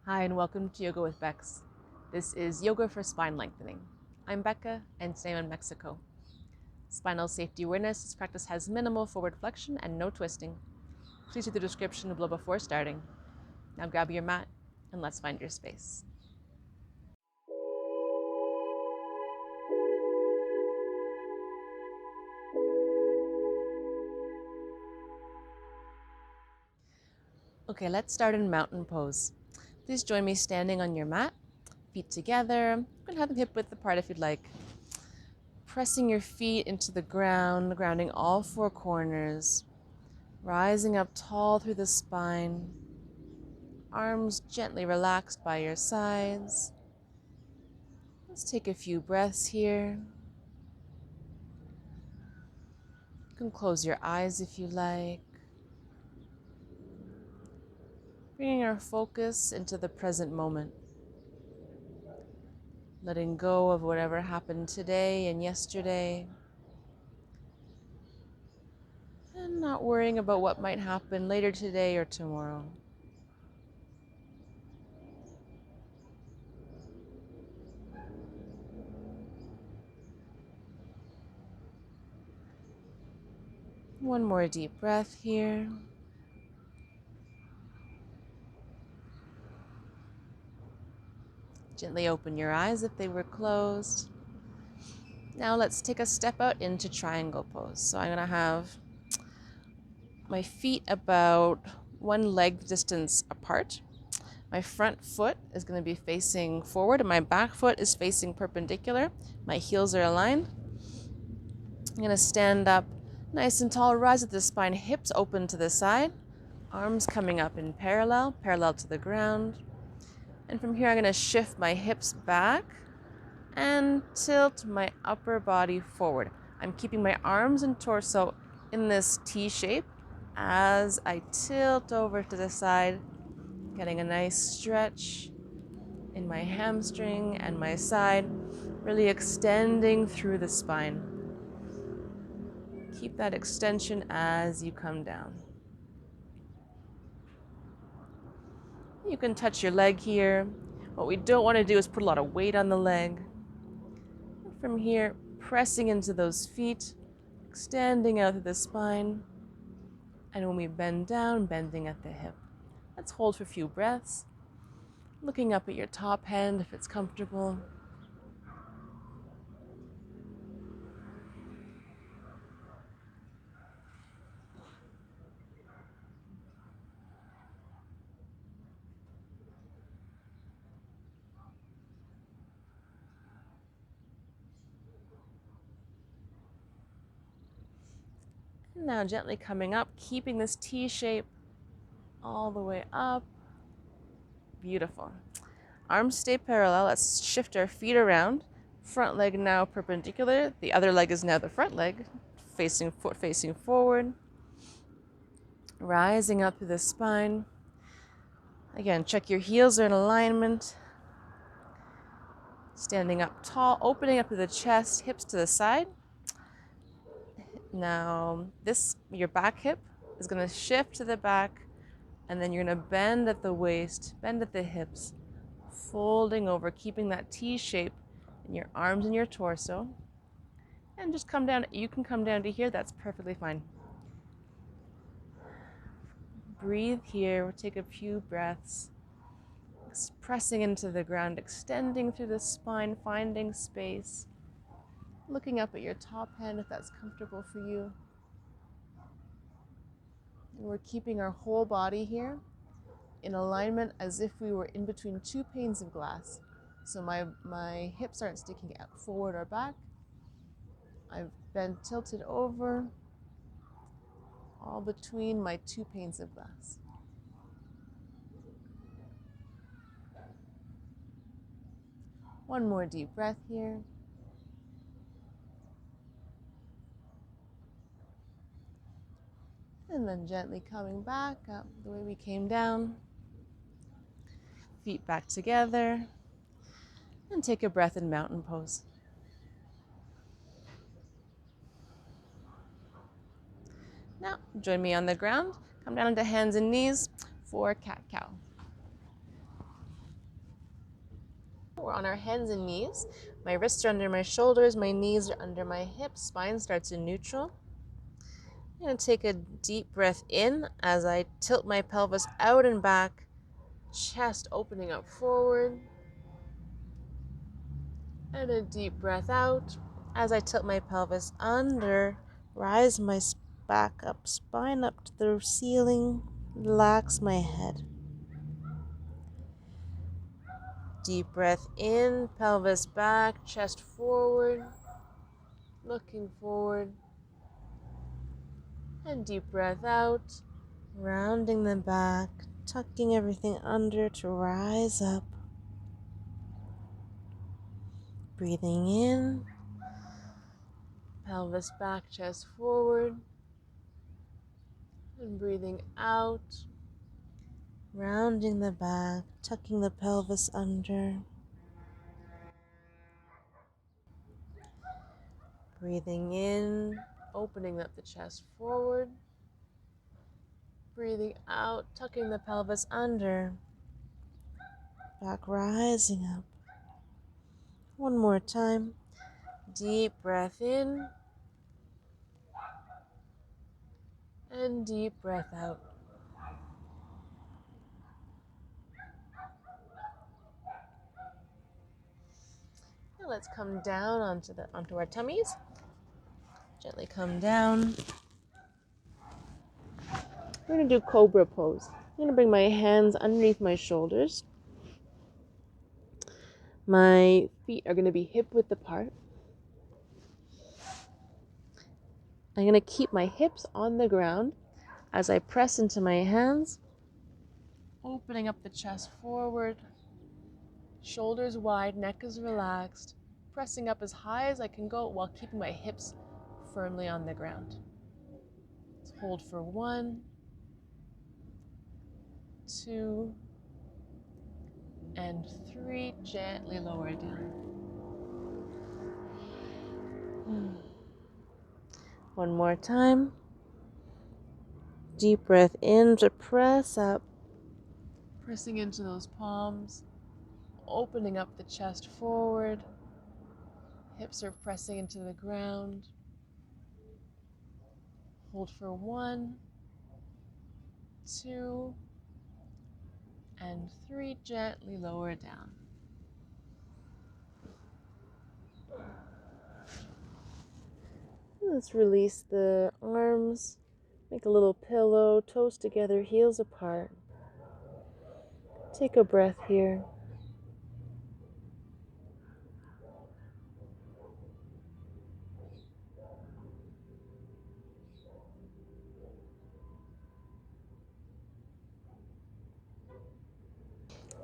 Hi, and welcome to Yoga with Becs. This is Yoga for Spine Lengthening. I'm Becca, and today I'm in Mexico. Spinal Safety Awareness. This practice has minimal forward flexion and no twisting. Please see the description below before starting. Now grab your mat, and let's find your space. Okay, let's start in mountain pose. Please join me standing on your mat, feet together. You can have them hip width apart if you'd like. Pressing your feet into the ground, grounding all four corners. Rising up tall through the spine. Arms gently relaxed by your sides. Let's take a few breaths here. You can close your eyes if you like. Bringing our focus into the present moment. Letting go of whatever happened today and yesterday. And not worrying about what might happen later today or tomorrow. One more deep breath here. Gently open your eyes if they were closed. Now let's take a step out into triangle pose. So I'm going to have my feet about one leg distance apart. My front foot is going to be facing forward and my back foot is facing perpendicular. My heels are aligned. I'm going to stand up nice and tall, rise at the spine, hips open to the side, arms coming up in parallel to the ground. And from here I'm going to shift my hips back and tilt my upper body forward. I'm keeping my arms and torso in this T shape as I tilt over to the side, getting a nice stretch in my hamstring and my side, really extending through the spine. Keep that extension as you come down. You can touch your leg here. What we don't want to do is put a lot of weight on the leg. From here, pressing into those feet, extending out through the spine. And when we bend down, bending at the hip. Let's hold for a few breaths. Looking up at your top hand if it's comfortable. And now gently coming up, keeping this T shape all the way up. Beautiful. Arms stay parallel. Let's shift our feet around. Front leg now perpendicular. The other leg is now the front leg, foot facing forward. Rising up through the spine. Again, check your heels are in alignment. Standing up tall, opening up to the chest, hips to the side. Now, your back hip is going to shift to the back, and then you're going to bend at the waist, bend at the hips, folding over, keeping that T shape in your arms and your torso. And just come down. You can come down to here. That's perfectly fine. Breathe here. We'll take a few breaths. Pressing into the ground, extending through the spine, finding space. Looking up at your top hand if that's comfortable for you. And we're keeping our whole body here in alignment as if we were in between two panes of glass. So my hips aren't sticking out forward or back. I've been tilted over, all between my two panes of glass. One more deep breath here. And then gently coming back up the way we came down. Feet back together. And take a breath in mountain pose. Now, join me on the ground. Come down to hands and knees for cat-cow. We're on our hands and knees. My wrists are under my shoulders, my knees are under my hips, spine starts in neutral. I'm going to take a deep breath in as I tilt my pelvis out and back, chest opening up forward. And a deep breath out as I tilt my pelvis under, rise my back up, spine up to the ceiling, relax my head. Deep breath in, pelvis back, chest forward, looking forward. And deep breath out, rounding the back, tucking everything under to rise up. Breathing in, pelvis back, chest forward. And breathing out, rounding the back, tucking the pelvis under. Breathing in, opening up the chest forward. Breathing out, tucking the pelvis under. Back rising up. One more time. Deep breath in. And deep breath out. Now let's come down onto our tummies. Gently come down. We're going to do Cobra pose. I'm going to bring my hands underneath my shoulders. My feet are going to be hip-width apart. I'm going to keep my hips on the ground as I press into my hands, opening up the chest forward, shoulders wide, neck is relaxed, pressing up as high as I can go while keeping my hips firmly on the ground. Let's hold for 1, 2, and 3. Gently lower down. One more time. Deep breath in to press up, pressing into those palms, opening up the chest forward. Hips are pressing into the ground. Hold for 1, 2, and 3. Gently lower down. Let's release the arms. Make a little pillow, toes together, heels apart. Take a breath here.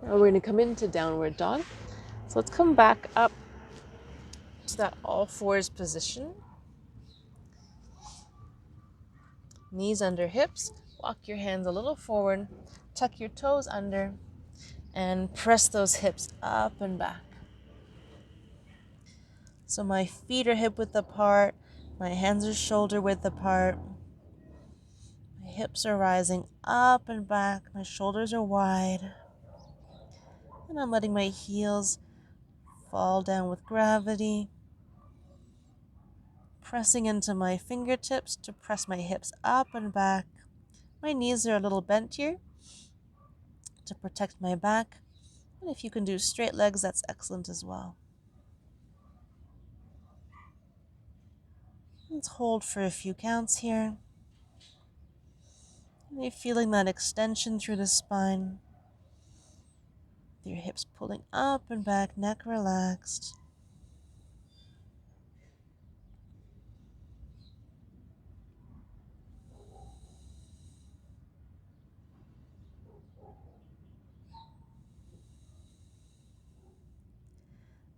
Now we're going to come into downward dog. So let's come back up to that all fours position. Knees under hips. Walk your hands a little forward. Tuck your toes under and press those hips up and back. So my feet are hip width apart. My hands are shoulder width apart. My hips are rising up and back. My shoulders are wide. And I'm letting my heels fall down with gravity. Pressing into my fingertips to press my hips up and back. My knees are a little bent here to protect my back. And if you can do straight legs, that's excellent as well. Let's hold for a few counts here. Are you feeling that extension through the spine? Your hips pulling up and back, neck relaxed.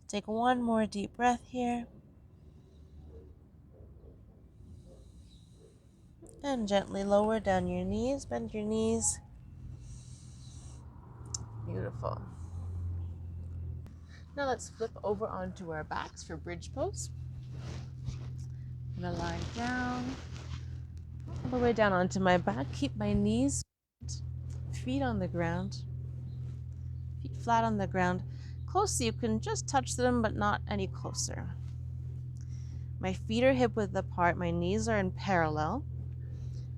Take one more deep breath here. And gently lower down your knees, bend your knees. Beautiful. Now let's flip over onto our backs for bridge pose. I'm gonna lie down, all the way down onto my back. Keep my knees, feet on the ground, feet flat on the ground. close so you can just touch them, but not any closer. My feet are hip width apart, my knees are in parallel.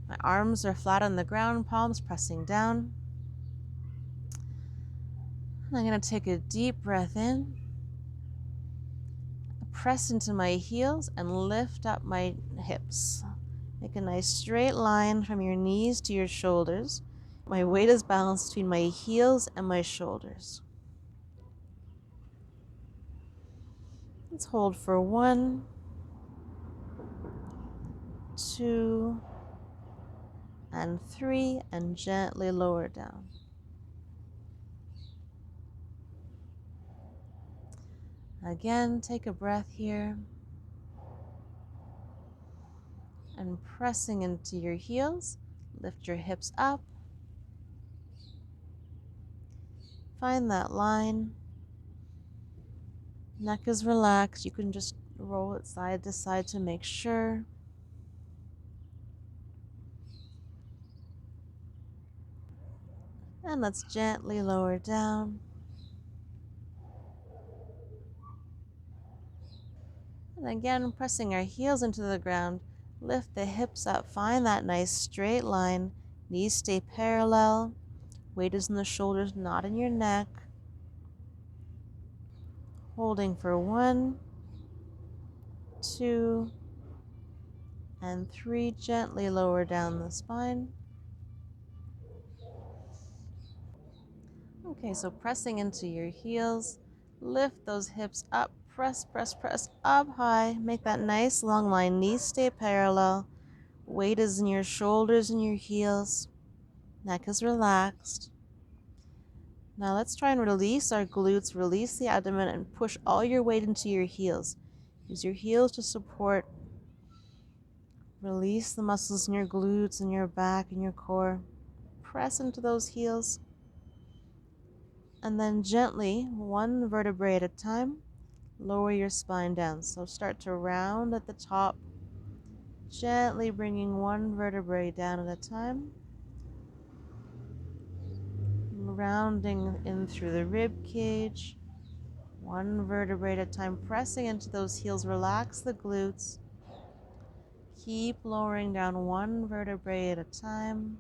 My arms are flat on the ground, palms pressing down. And I'm going to take a deep breath in, press into my heels, and lift up my hips. Make a nice straight line from your knees to your shoulders. My weight is balanced between my heels and my shoulders. Let's hold for 1, 2, and 3, and gently lower down. Again, take a breath here. And pressing into your heels, lift your hips up. Find that line. Neck is relaxed. You can just roll it side to side to make sure. And let's gently lower down. And again, pressing our heels into the ground, lift the hips up. Find that nice straight line. Knees stay parallel. Weight is in the shoulders, not in your neck. Holding for 1, 2, and 3. Gently lower down the spine. Okay, so pressing into your heels, lift those hips up, press, press, press up high. Make that nice long line. Knees stay parallel. Weight is in your shoulders and your heels. Neck is relaxed. Now let's try and release our glutes, release the abdomen, and push all your weight into your heels. Use your heels to support. Release the muscles in your glutes and your back and your core. Press into those heels. And then gently, 1 vertebrae at a time, lower your spine down. So start to round at the top, gently bringing 1 vertebrae down at a time. Rounding in through the rib cage, 1 vertebrae at a time, pressing into those heels. Relax the glutes. Keep lowering down 1 vertebrae at a time.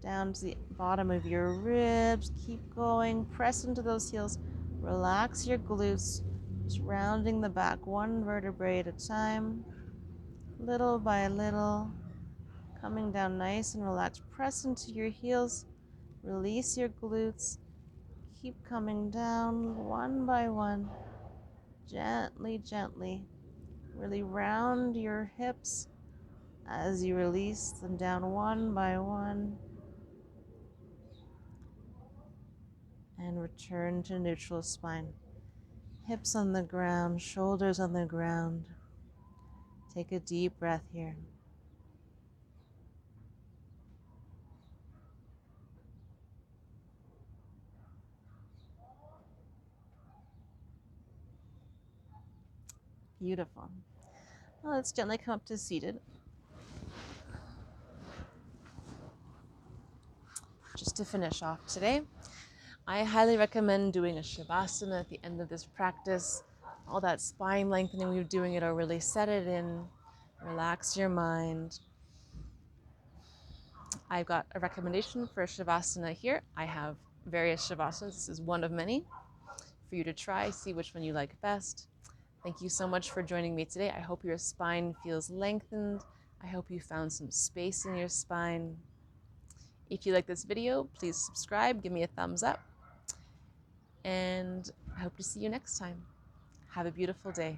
Down to the bottom of your ribs. Keep going. Press into those heels. Relax your glutes. Just rounding the back 1 vertebrae at a time. Little by little. Coming down nice and relaxed. Press into your heels. Release your glutes. Keep coming down 1 by 1. Gently, gently. Really round your hips as you release them down 1 by 1. And return to neutral spine. Hips on the ground, shoulders on the ground. Take a deep breath here. Beautiful. Well, let's gently come up to seated. Just to finish off today, I highly recommend doing a shavasana at the end of this practice. All that spine lengthening we were doing, it'll really set it in. Relax your mind. I've got a recommendation for a shavasana here. I have various savasanas. This is one of many for you to try. See which one you like best. Thank you so much for joining me today. I hope your spine feels lengthened. I hope you found some space in your spine. If you like this video, please subscribe, give me a thumbs up, and I hope to see you next time. Have a beautiful day.